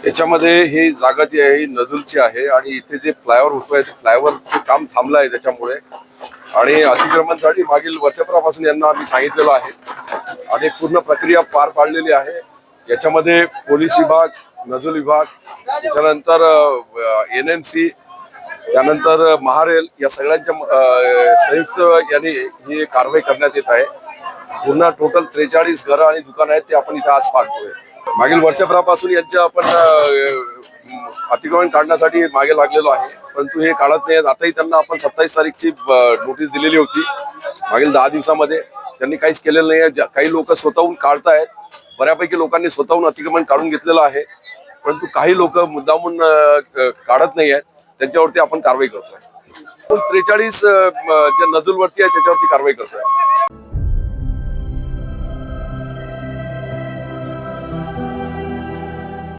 याच्यामध्ये ही जागा जी आहे ही नजूलची आहे आणि इथे जे फ्लायओव्हर होतोय ते फ्लायओव्हरचं काम थांबलं आहे त्याच्यामुळे आणि अतिक्रमणसाठी मागील वर्षभरापासून यांना आम्ही सांगितलेलं आहे आणि पूर्ण प्रक्रिया पार पाडलेली आहे। याच्यामध्ये पोलीस विभाग, नजूल विभाग, त्याच्यानंतर NMC, त्यानंतर महारेल या सगळ्यांच्या संयुक्त यांनी ही कारवाई करण्यात येत आहे। पूर्ण टोटल 43 घरं आणि दुकान आहेत ते आपण इथे आज पाहतोय। मागील वर्षभरापासून यांच्या आपण अतिक्रमण काढण्यासाठी मागे लागलेलो आहे, परंतु हे काढत नाही। आताही त्यांना आपण 27 तारीखची नोटीस दिलेली होती। मागील 10 दिवसामध्ये त्यांनी काहीच केलेलं नाही। काही लोक स्वतःहून काढतायत, बऱ्यापैकी लोकांनी स्वतःहून अतिक्रमण काढून घेतलेलं आहे, परंतु काही लोक मुद्दामून काढत नाही आहेत, त्यांच्यावरती आपण कारवाई करतोय। 43 जे नजूलवरती आहे त्याच्यावरती कारवाई करतोय।